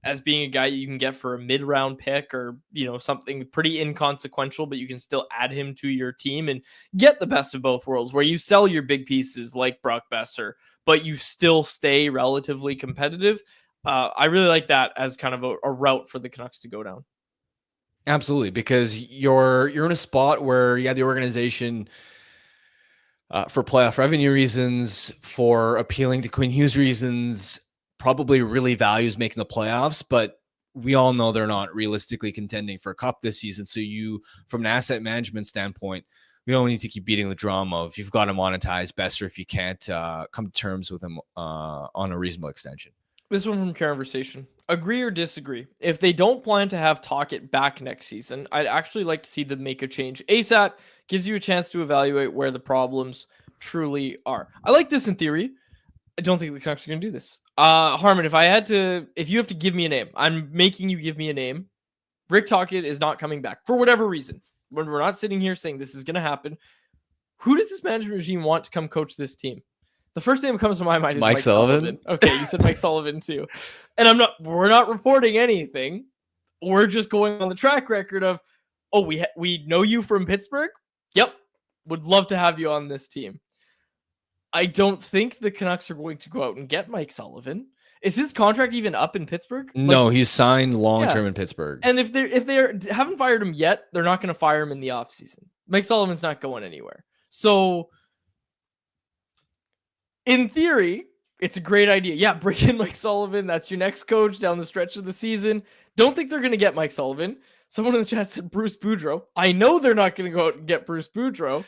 as being a guy you can get for a mid-round pick, or, you know, something pretty inconsequential, but you can still add him to your team and get the best of both worlds, where you sell your big pieces like Brock Boeser, but you still stay relatively competitive. I really like that as kind of a route for the Canucks to go down. Absolutely, because you're in a spot where the organization, for playoff revenue reasons, for appealing to Quinn Hughes reasons, probably really values making the playoffs, but we all know they're not realistically contending for a cup this season. So from an asset management standpoint, we don't need to keep beating the drum of you've got to monetize Boeser if you can't come to terms with him on a reasonable extension. This one from Conversation. Agree or disagree? If they don't plan to have Tocchet back next season, I'd actually like to see them make a change ASAP. Gives you a chance to evaluate where the problems truly are. I like this in theory. I don't think the Canucks are going to do this. Harman, if you have to give me a name, I'm making you give me a name. Rick Tocchet is not coming back for whatever reason. When we're not sitting here saying this is going to happen, who does this management regime want to come coach this team? The first name that comes to my mind is Mike Sullivan. Okay, you said Mike Sullivan too. And we're not reporting anything. We're just going on the track record of, oh, we know you from Pittsburgh? Yep. Would love to have you on this team. I don't think the Canucks are going to go out and get Mike Sullivan. Is his contract even up in Pittsburgh? No, he's signed long-term in Pittsburgh. And if they haven't fired him yet, they're not going to fire him in the offseason. Mike Sullivan's not going anywhere. So in theory, it's a great idea. Yeah, bring in Mike Sullivan. That's your next coach down the stretch of the season. Don't think they're going to get Mike Sullivan. Someone in the chat said Bruce Boudreau. I know they're not going to go out and get Bruce Boudreau.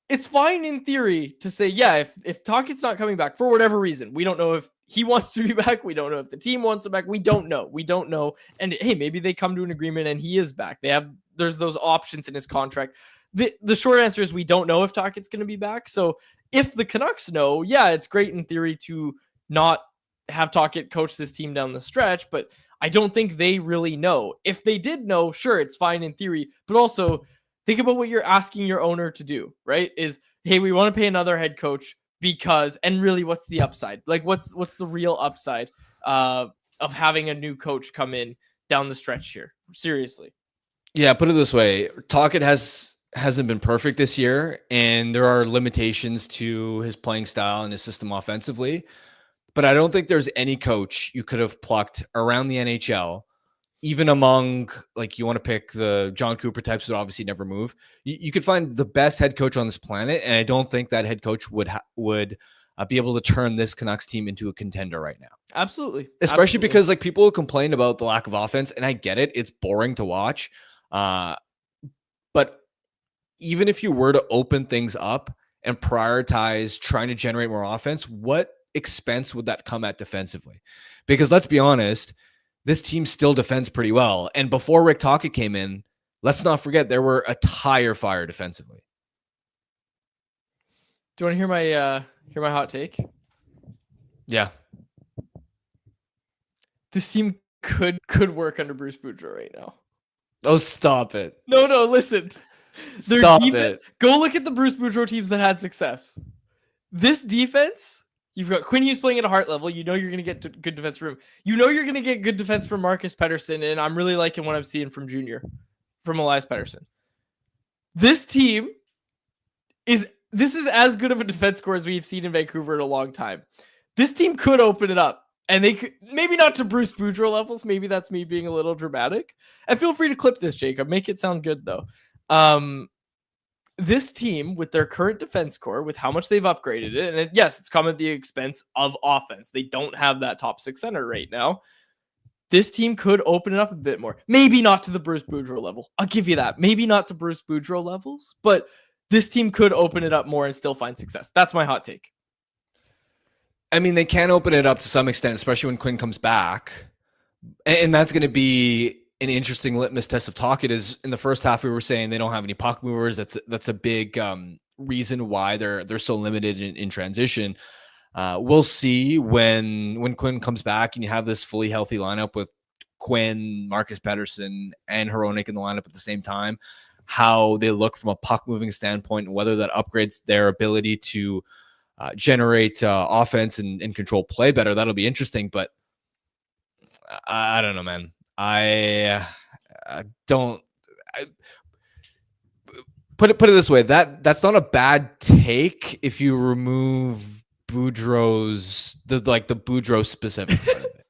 It's fine in theory to say, yeah, if Tocchet's not coming back for whatever reason, we don't know if he wants to be back. We don't know if the team wants him back. We don't know. And hey, maybe they come to an agreement and he is back. There's those options in his contract. The short answer is we don't know if Tocchet's going to be back. So if the Canucks know, yeah, it's great in theory to not have Tocchet coach this team down the stretch, but I don't think they really know. If they did know, sure, it's fine in theory, but also think about what you're asking your owner to do, right? Is, hey, we want to pay another head coach because, and really what's the upside? Like what's the real upside of having a new coach come in down the stretch here? Seriously. Yeah, put it this way. Tocchet hasn't been perfect this year, and there are limitations to his playing style and his system offensively. But I don't think there's any coach you could have plucked around the NHL, even among, like, you want to pick the John Cooper types who obviously never move. You could find the best head coach on this planet, and I don't think that head coach would be able to turn this Canucks team into a contender right now. Absolutely. Especially because, like, people complain about the lack of offense, and I get it. It's boring to watch. But even if you were to open things up and prioritize trying to generate more offense, what expense would that come at defensively? Because let's be honest, this team still defends pretty well. And before Rick Tocchet came in, let's not forget there were a tire fire defensively. Do you want to hear my hot take? Yeah. This team could work under Bruce Boudreau right now. Oh, stop it. No, listen. Stop it. Go look at the Bruce Boudreau teams that had success. This defense, you've got Quinn Hughes playing at a heart level. You know you're going to get good defense from him. You know you're going to get good defense from Marcus Pettersson, and I'm really liking what I'm seeing from Elias Pettersson. This team is as good of a defense core as we've seen in Vancouver in a long time. This team could open it up. And they could, maybe not to Bruce Boudreau levels. Maybe that's me being a little dramatic. And feel free to clip this, Jacob. Make it sound good, though. This team, with their current defense core, with how much they've upgraded it, and yes, it's come at the expense of offense. They don't have that top six center right now. This team could open it up a bit more. Maybe not to the Bruce Boudreau level. I'll give you that. Maybe not to Bruce Boudreau levels, but this team could open it up more and still find success. That's my hot take. I mean, they can open it up to some extent, especially when Quinn comes back. And that's going to be an interesting litmus test of Tocchet. Is in the first half, we were saying they don't have any puck movers. That's a big reason why they're so limited in transition. We'll see when Quinn comes back and you have this fully healthy lineup with Quinn, Marcus Pettersson, and Hronek in the lineup at the same time, how they look from a puck moving standpoint and whether that upgrades their ability to generate offense and control play better. That'll be interesting, but I don't know, man. Put it this way. That's not a bad take if you remove Boudreau's the Boudreau specific part of it.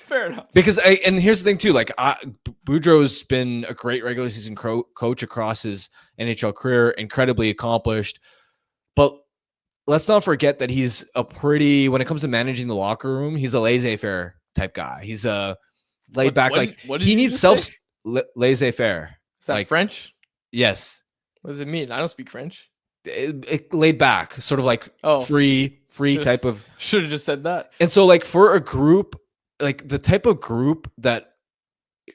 Fair enough. Because and here's the thing too, Boudreau's been a great regular season coach across his NHL career, incredibly accomplished, but let's not forget that he's when it comes to managing the locker room, he's a laissez-faire type guy. He's a laid back, he needs laissez-faire. Is that French? Yes. What does it mean? I don't speak French. Laid back, sort of like free type of. Should have just said that. And so, like, for a group, like the type of group that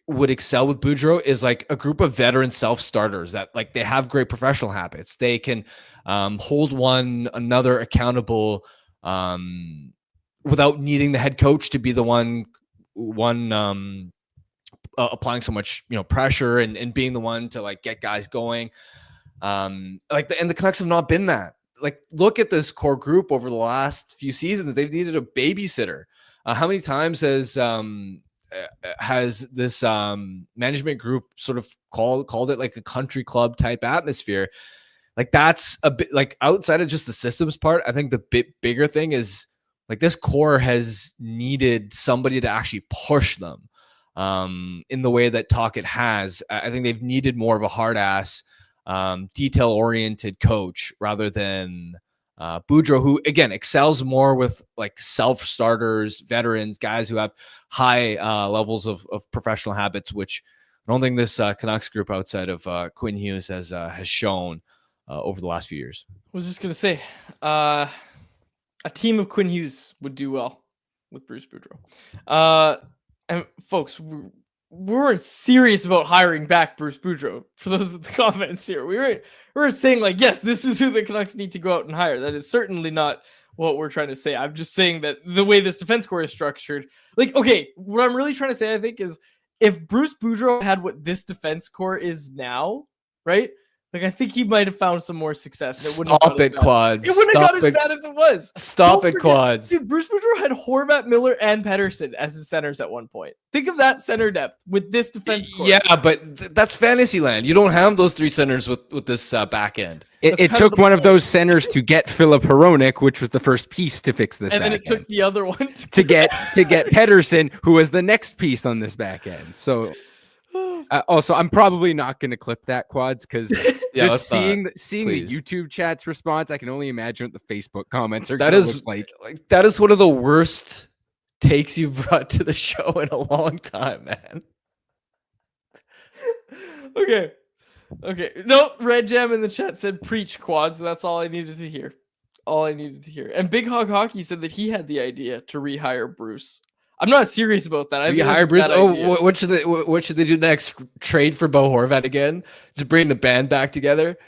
would excel with Boudreau is like a group of veteran self-starters that, like, they have great professional habits. They can hold one another accountable without needing the head coach to be the one applying so much, pressure and being the one to, like, get guys going. And the Canucks have not been that. Like, look at this core group over the last few seasons. They've needed a babysitter. How many times has this management group sort of called it like a country club type atmosphere? Like, that's a bit, like, outside of just the systems part. I think the bigger thing is, like, this core has needed somebody to actually push them in the way that Tocchet has. I think they've needed more of a hard ass, detail oriented coach rather than Boudreau, who again excels more with like self-starters, veterans, guys who have high levels of professional habits, which I don't think this Canucks group outside of Quinn Hughes has shown over the last few years. I was just gonna say, a team of Quinn Hughes would do well with Bruce Boudreau. And folks, we weren't serious about hiring back Bruce Boudreau. For those of the comments here, we were saying like, yes, this is who the Canucks need to go out and hire. That is certainly not what we're trying to say. I'm just saying that the way this defense core is structured, like, okay, what I'm really trying to say, I think, is if Bruce Boudreau had what this defense core is now, right? Like, I think he might have found some more success. And it Stop it, Quads. It wouldn't have got as bad as it was. Stop it, Quads. Dude, Bruce Boudreau had Horvat, Miller, and Pettersson as his centers at one point. Think of that center depth with this defense core. Yeah, but that's fantasy land. You don't have those three centers with this back end. It took one of those centers to get Filip Hronek, which was the first piece to fix this. And then back it took end. the other one to get Pettersson, who was the next piece on this back end. So. Also, I'm probably not going to clip that, Quads, because just seeing the YouTube chat's response, I can only imagine what the Facebook comments are going to look like. That is one of the worst takes you've brought to the show in a long time, man. Okay. No, Red Jam in the chat said preach, Quads. That's all I needed to hear. And Big Hog Hockey said that he had the idea to rehire Bruce. I'm not serious about that. I hire Bruce. What should they do next? Trade for Bo Horvat again to bring the band back together.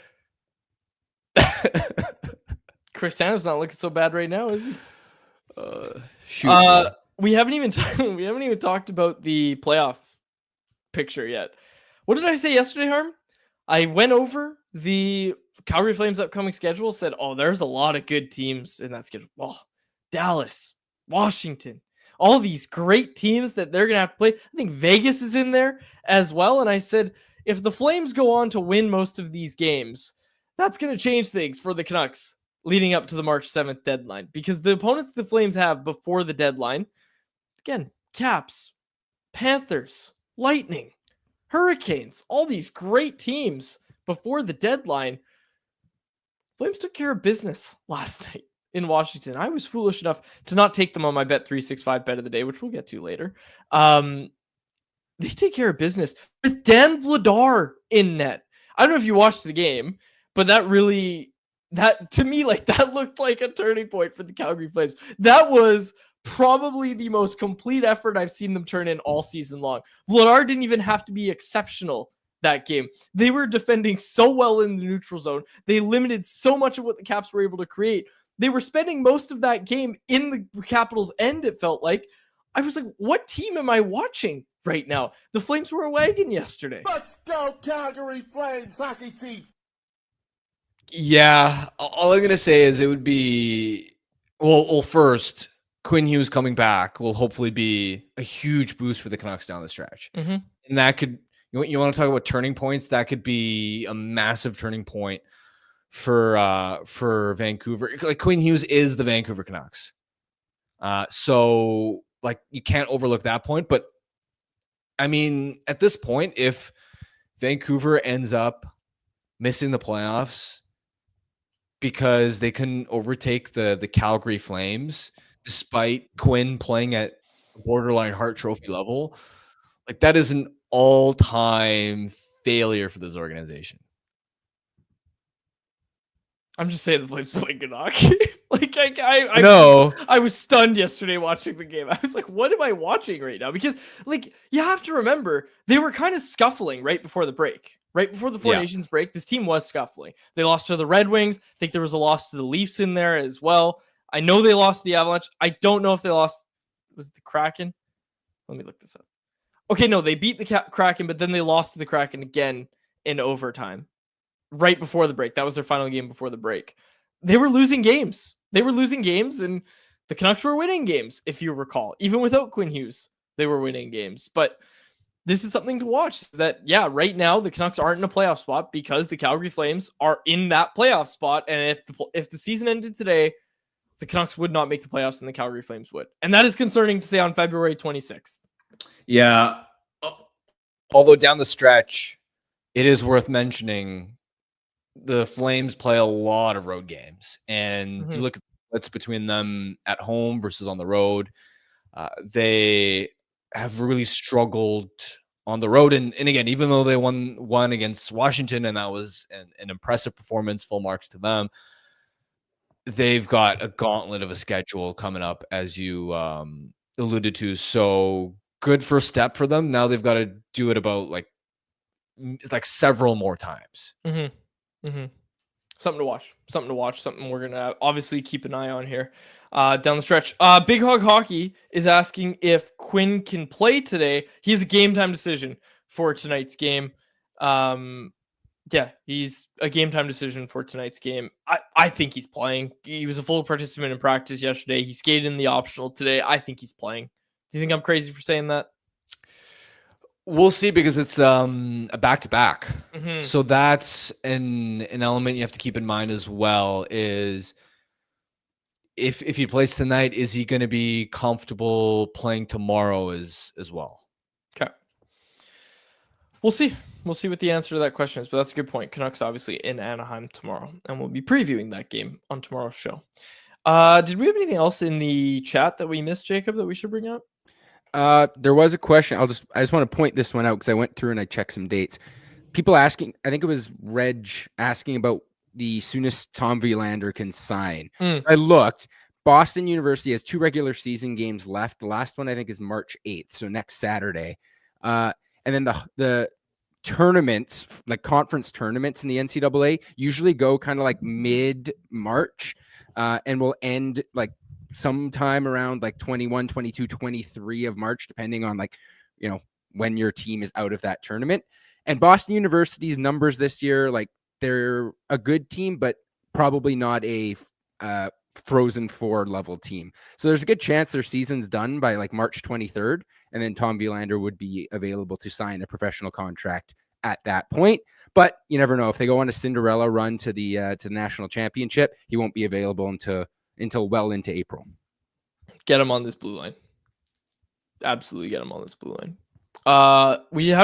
Chris Tanov's not looking so bad right now, is he? Shoot. We haven't even talked about the playoff picture yet. What did I say yesterday, Harm? I went over the Calgary Flames' upcoming schedule. Said, "Oh, there's a lot of good teams in that schedule. Oh, Dallas, Washington." All these great teams that they're going to have to play. I think Vegas is in there as well. And I said, if the Flames go on to win most of these games, that's going to change things for the Canucks leading up to the March 7th deadline. Because the opponents the Flames have before the deadline, again, Caps, Panthers, Lightning, Hurricanes, all these great teams before the deadline. Flames took care of business last night in Washington. I was foolish enough to not take them on my Bet365 bet of the day, which we'll get to later. They take care of business with Dan Vladar in net. I don't know if you watched the game, but that to me, like, that looked like a turning point for the Calgary Flames. That was probably the most complete effort I've seen them turn in all season long. Vladar didn't even have to be exceptional that game. They were defending so well in the neutral zone. They limited so much of what the Caps were able to create. They were spending most of that game in the Capitals' end, it felt like. I was like, what team am I watching right now? The Flames were a wagon yesterday. Let's go, Calgary Flames hockey team. Yeah, all I'm going to say is it would be, well, first, Quinn Hughes coming back will hopefully be a huge boost for the Canucks down the stretch. Mm-hmm. And that could, you want to talk about turning points? That could be a massive turning point for Vancouver. Like, Quinn Hughes is the Vancouver Canucks. So like, you can't overlook that point. But I mean, at this point, if Vancouver ends up missing the playoffs because they couldn't overtake the Calgary Flames, despite Quinn playing at borderline Hart Trophy level, like, that is an all-time failure for this organization. I'm just saying the Flames play good hockey. Like, I know. I was stunned yesterday watching the game. I was like, what am I watching right now? Because, like, you have to remember, they were kind of scuffling right before the break. Right before the Four Nations break, this team was scuffling. They lost to the Red Wings. I think there was a loss to the Leafs in there as well. I know they lost to the Avalanche. I don't know if they lost. Was it the Kraken? Let me look this up. Okay, no, they beat the Kraken, but then they lost to the Kraken again in overtime. Right before the break. That was their final game before the break. They were losing games. And the Canucks were winning games, if you recall. Even without Quinn Hughes, they were winning games. But this is something to watch. That, yeah, right now the Canucks aren't in a playoff spot because the Calgary Flames are in that playoff spot. And if the season ended today, the Canucks would not make the playoffs and the Calgary Flames would. And that is concerning to say on February 26th. Yeah. Although down the stretch, it is worth mentioning the Flames play a lot of road games, and you Mhm. look at what's between them at home versus on the road. They have really struggled on the road, and again, even though they won against Washington, and that was an impressive performance, full marks to them. They've got a gauntlet of a schedule coming up, as you alluded to. So good first step for them. Now they've got to do it about like several more times. Mm-hmm. Mm-hmm. Something to watch. Something we're gonna obviously keep an eye on here down the stretch. Big Hog Hockey is asking if Quinn can play today. He has a game time decision for tonight's game. Yeah, he's a game time decision for tonight's game. I think he's playing. He was a full participant in practice yesterday. He skated in the optional today. I think he's playing. Do you think I'm crazy for saying that? We'll see, because it's a back-to-back. Mm-hmm. So that's an element you have to keep in mind as well, is if he plays tonight, is he going to be comfortable playing tomorrow as well? Okay. We'll see. We'll see what the answer to that question is, but that's a good point. Canucks obviously in Anaheim tomorrow, and we'll be previewing that game on tomorrow's show. Did we have anything else in the chat that we missed, Jacob, that we should bring up? There was a question. I just want to point this one out because I went through and I checked some dates. People asking, I think it was Reg asking about the soonest Tom Vilander can sign. I looked. Boston University has 2 regular season games left. The last one I think is March 8th, so next Saturday. And then the tournaments, like conference tournaments in the NCAA, usually go kind of like mid-March and will end like sometime around like 21, 22, 23 of March, depending on like, when your team is out of that tournament. And Boston University's numbers this year, like they're a good team, but probably not a Frozen Four level team. So there's a good chance their season's done by like March 23rd. And then Tom Vilander would be available to sign a professional contract at that point. But you never know. If they go on a Cinderella run to the national championship, he won't be available until well into April. Get him on this blue line. Absolutely get him on this blue line. We'll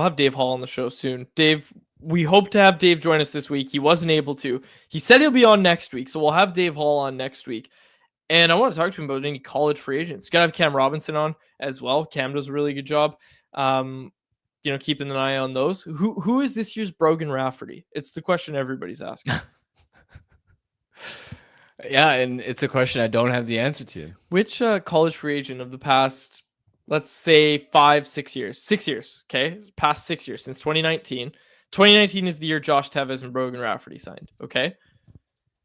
have Dave Hall on the show soon. Dave, we hope to have Dave join us this week. He wasn't able to. He said he'll be on next week, so we'll have Dave Hall on next week. And I want to talk to him about any college free agents. Got to have Cam Robinson on as well. Cam does a really good job. Keeping an eye on those. Who is this year's Brogan Rafferty? It's the question everybody's asking. Yeah, and it's a question I don't have the answer to. Which college free agent of the past, let's say 5-6 years, 6 years, okay? Past 6 years, since 2019. 2019 is the year Josh Tevez and Brogan Rafferty signed, okay?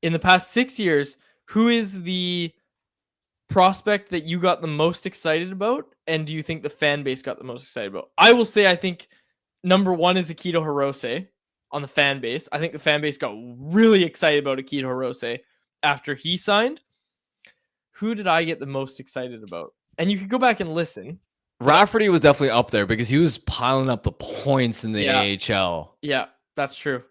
In the past 6 years, who is the prospect that you got the most excited about, and do you think the fan base got the most excited about? I will say I think number 1 is Akito Hirose on the fan base. I think the fan base got really excited about Akito Hirose after he signed. Who did I get the most excited about? And you could go back and listen. Rafferty was definitely up there because he was piling up the points in the AHL. Yeah, that's true.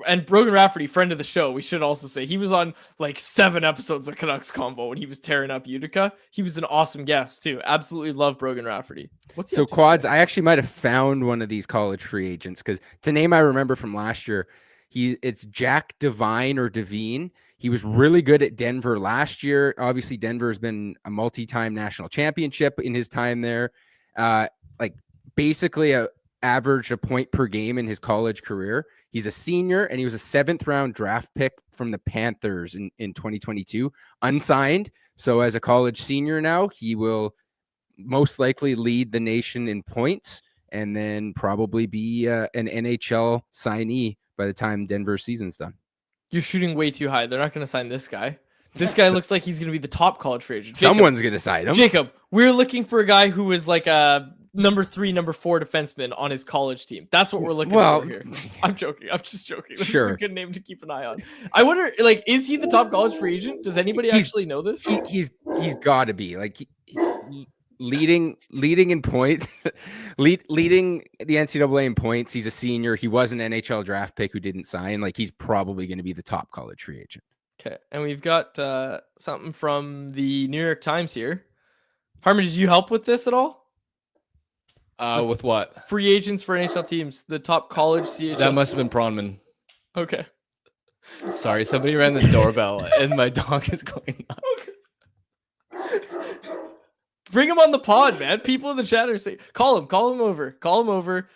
And Brogan Rafferty, friend of the show, we should also say, he was on like 7 episodes of Canucks Combo when he was tearing up Utica. He was an awesome guest too. Absolutely love Brogan Rafferty. So Quads, I actually might have found one of these college free agents because it's a name I remember from last year. It's Jack Devine or Devine. He was really good at Denver last year. Obviously, Denver has been a multi-time national championship in his time there. Basically averaged a point per game in his college career. He's a senior, and he was a 7th round draft pick from the Panthers in 2022, unsigned. So as a college senior now, he will most likely lead the nation in points and then probably be an NHL signee by the time Denver's season's done. You're shooting way too high. They're not going to sign this guy. This guy looks like he's going to be the top college free agent. Someone's going to sign him. Jacob, we're looking for a guy who is like a number 3, number 4 defenseman on his college team. That's what we're looking for here. I'm joking. I'm just joking. This is a good name to keep an eye on. I wonder, is he the top college free agent? Does anybody actually know this? He's got to be leading in points, leading the NCAA in points. He's a senior. He was an NHL draft pick who didn't sign. He's probably going to be the top college free agent. Okay, and we've got something from the New York Times here. Harman, did you help with this at all? With what? Free agents for NHL teams, the top college CHL. That must have been Pronman. Okay. Sorry, somebody rang the doorbell and my dog is going nuts. Bring him on the pod, man. People in the chat are saying, call him over.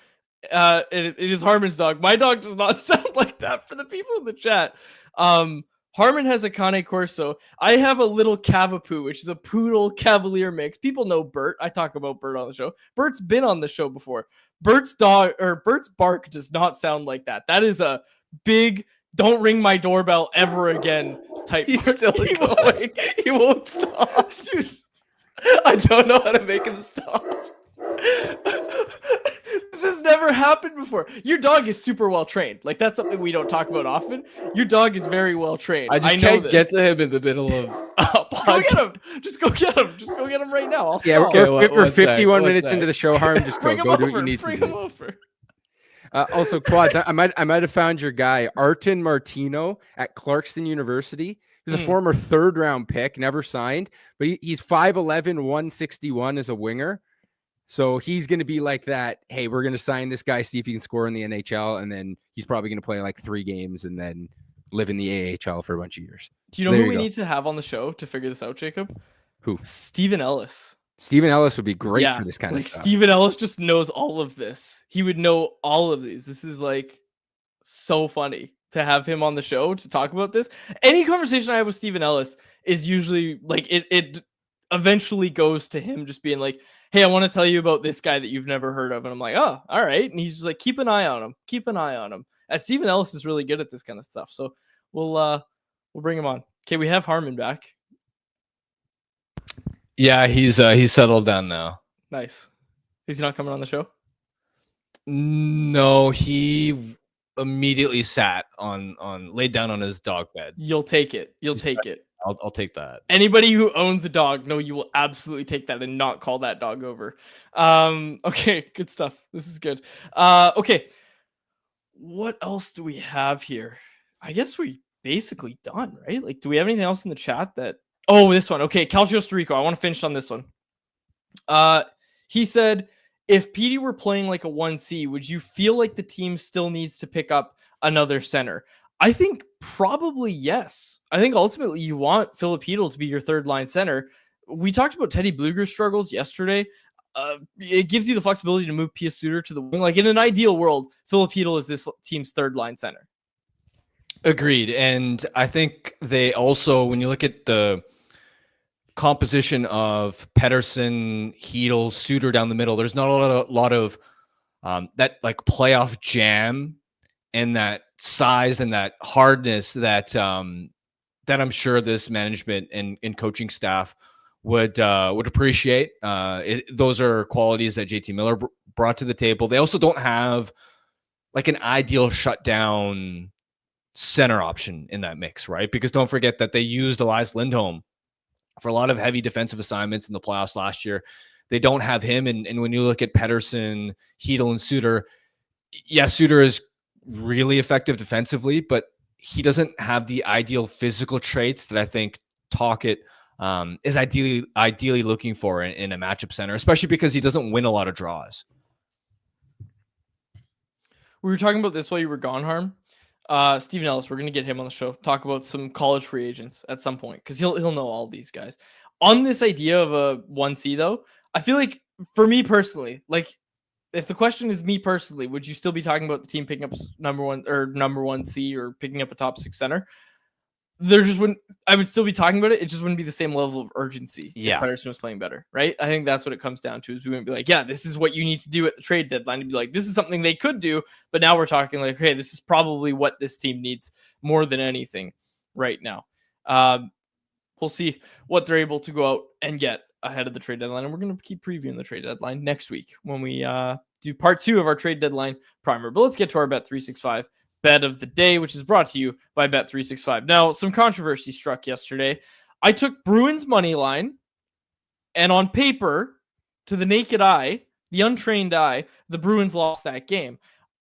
It is Harman's dog. My dog does not sound like that for the people in the chat. Harman has a Cane Corso. I have a little Cavapoo, which is a poodle cavalier mix. People know Bert. I talk about Bert on the show. Bert's been on the show before. Bert's bark does not sound like that. That is a big, don't ring my doorbell ever again type. He's still going. He won't stop. Dude, I don't know how to make him stop. This has never happened before. Your dog is super well trained. Like, that's something we don't talk about often. Your dog is very well trained. I just can't get to him in the middle of Go get him. Just go get him. Just go get him right now. We're 51 minutes into the show. Harm, just go do what you need to do. Also, Quads, I might have found your guy, Arton Martino at Clarkson University. He's a former third-round pick, never signed, but he's 5'11", 161 as a winger. So he's going to be like that. Hey, we're going to sign this guy, see if he can score in the NHL, and then he's probably going to play like 3 games and then live in the AHL for a bunch of years. Do you know who we need to have on the show to figure this out, Jacob? Who? Steven Ellis. Steven Ellis would be great for this kind of stuff. Steven Ellis just knows all of this. He would know all of these. This is like so funny to have him on the show to talk about this. Any conversation I have with Steven Ellis is usually like it eventually goes to him just being like, hey, I want to tell you about this guy that you've never heard of. And I'm like, oh, all right. And he's just like, keep an eye on him. Keep an eye on him. And Steven Ellis is really good at this kind of stuff. So we'll bring him on. Okay, we have Harman back. Yeah, he's settled down now. Nice. Is he not coming on the show? No, he immediately sat laid down on his dog bed. You'll take it. You'll take it. I'll take that. Anybody who owns a dog, no, you will absolutely take that and not call that dog over. Okay, good stuff. This is good. Okay. What else do we have here? I guess we basically done, right? Like, do we have anything else in the chat that... Oh, this one. Okay, Calcio Rico. I want to finish on this one. He said, if Petey were playing like a 1C, would you feel like the team still needs to pick up another center? I think probably yes. I think ultimately you want Filipino to be your third line center. We talked about Teddy Bluger's struggles yesterday. It gives you the flexibility to move Pia Suter to the wing. Like in an ideal world, Filipino is this team's third line center. Agreed. And I think they also, when you look at the composition of Pettersson, Hedl, Suter down the middle, there's not a lot of that like playoff jam and that size and that hardness that I'm sure this management and coaching staff would appreciate. Those are qualities that JT Miller brought to the table. They also don't have like an ideal shutdown center option in that mix, right? Because don't forget that they used Elias Lindholm for a lot of heavy defensive assignments in the playoffs last year. They don't have him. And when you look at Pettersson, Hedl, and Suter, yes, Suter is really effective defensively, but he doesn't have the ideal physical traits that I think Tocchet is ideally looking for in a matchup center, especially because he doesn't win a lot of draws. We were talking about this while you were gone, Harm. Steven Ellis, we're going to get him on the show, talk about some college free agents at some point, because he'll know all these guys. On this idea of a 1C, though, I feel like, for me personally, like, if the question is me personally, would you still be talking about the team picking up number 1C or picking up a top 6 center? I would still be talking about it. It just wouldn't be the same level of urgency. Yeah. If Pettersson was playing better, right? I think that's what it comes down to, is we wouldn't be like, yeah, this is what you need to do at the trade deadline. To be like, this is something they could do, but now we're talking like, okay, this is probably what this team needs more than anything right now. We'll see what they're able to go out and get ahead of the trade deadline. And we're going to keep previewing the trade deadline next week when we do part 2 of our trade deadline primer. But let's get to our Bet365 bet of the day, which is brought to you by Bet365. Now, some controversy struck yesterday. I took Bruins money line, and on paper, to the naked eye, the untrained eye, the Bruins lost that game.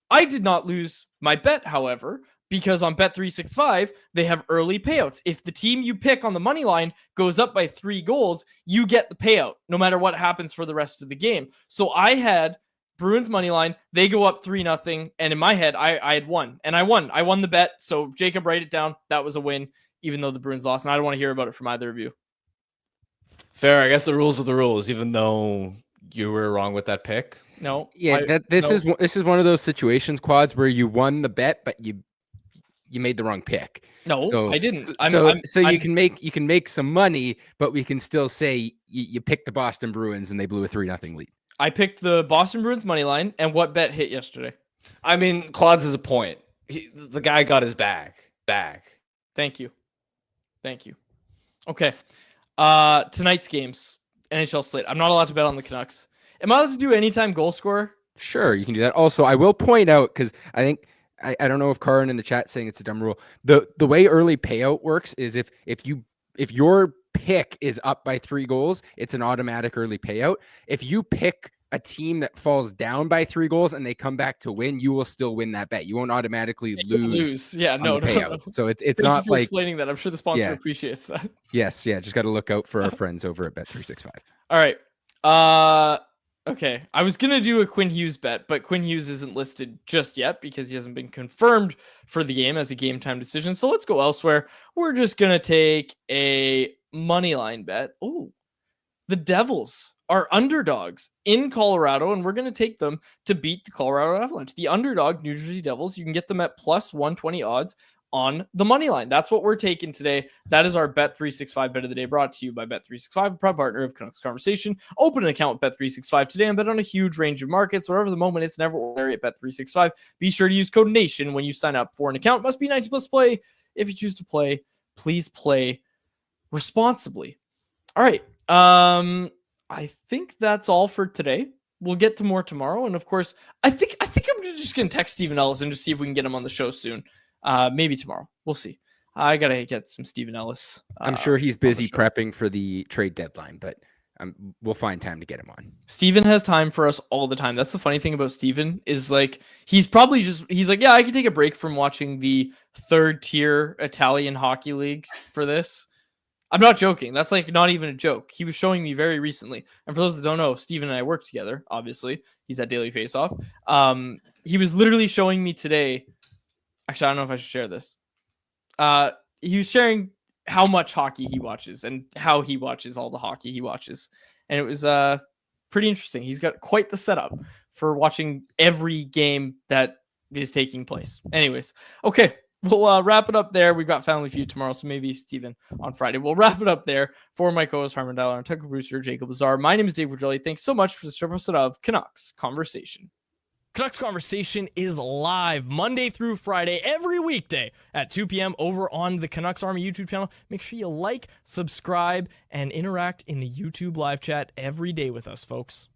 I did not lose my bet, however, because on Bet365, they have early payouts. If the team you pick on the money line goes up by 3 goals, you get the payout, no matter what happens for the rest of the game. So I had Bruins money line. They go up 3-0. And in my head, I had won. And I won. I won the bet. So Jacob, write it down. That was a win, even though the Bruins lost. And I don't want to hear about it from either of you. Fair. I guess the rules are the rules, even though you were wrong with that pick. No. Yeah, this is one of those situations, Quads, where you won the bet, but you made the wrong pick. No, so, I didn't. You can make some money, but we can still say you picked the Boston Bruins and they blew a 3-0 lead. I picked the Boston Bruins money line, and what bet hit yesterday? I mean, Quads is a point. The guy got his bag. Thank you. Okay. Tonight's games, NHL slate. I'm not allowed to bet on the Canucks. Am I allowed to do anytime goal scorer? Sure, you can do that. Also, I will point out, because I think I don't know if Karin in the chat saying it's a dumb rule. The way early payout works is if your pick is up by 3 goals, it's an automatic early payout. If you pick a team that falls down by 3 goals and they come back to win, you will still win that bet. You won't automatically lose. Yeah, no. So it's Thank not you for like explaining that. I'm sure the sponsor appreciates that. Yes, yeah. Just got to look out for our friends over at Bet365. All right. Okay. I was gonna do a Quinn Hughes bet, but Quinn Hughes isn't listed just yet because he hasn't been confirmed for the game as a game time decision. So let's go elsewhere. We're just gonna take a money line bet. Oh, the Devils are underdogs in Colorado, and we're going to take them to beat the Colorado Avalanche. The underdog New Jersey Devils, you can get them at plus 120 odds on the money line. That's what we're taking today. That is our Bet365 bet of the day, brought to you by Bet365, a proud partner of Canucks Conversation. Open an account with Bet365 today and bet on a huge range of markets. Whatever the moment is, never ordinary at Bet365. Be sure to use code NATION when you sign up for an account. Must be 19 plus play. If you choose to play, please play responsibly. All right. I think that's all for today. We'll get to more tomorrow. And of course, I think I'm just going to text Stephen Ellis and just see if we can get him on the show soon. Maybe tomorrow. We'll see. I got to get some Stephen Ellis. I'm sure he's busy prepping for the trade deadline, but we'll find time to get him on. Stephen has time for us all the time. That's the funny thing about Stephen is like, he's like, yeah, I could take a break from watching the 3rd tier Italian hockey league for this. I'm not joking. That's like not even a joke. He was showing me very recently. And for those that don't know, Steven and I work together, obviously. He's at Daily Faceoff. He was literally showing me today. Actually, I don't know if I should share this. He was sharing how much hockey he watches and how he watches all the hockey he watches. And it was pretty interesting. He's got quite the setup for watching every game that is taking place. Anyways, okay. We'll wrap it up there. We've got Family Feud tomorrow, so maybe Steven on Friday. We'll wrap it up there. For my co-host Harman Dialer and technical producer Jacob Lazar, my name is Dave Virgilli. Thanks so much for this episode of Canucks Conversation. Canucks Conversation is live Monday through Friday, every weekday at 2 p.m. over on the Canucks Army YouTube channel. Make sure you like, subscribe, and interact in the YouTube live chat every day with us, folks.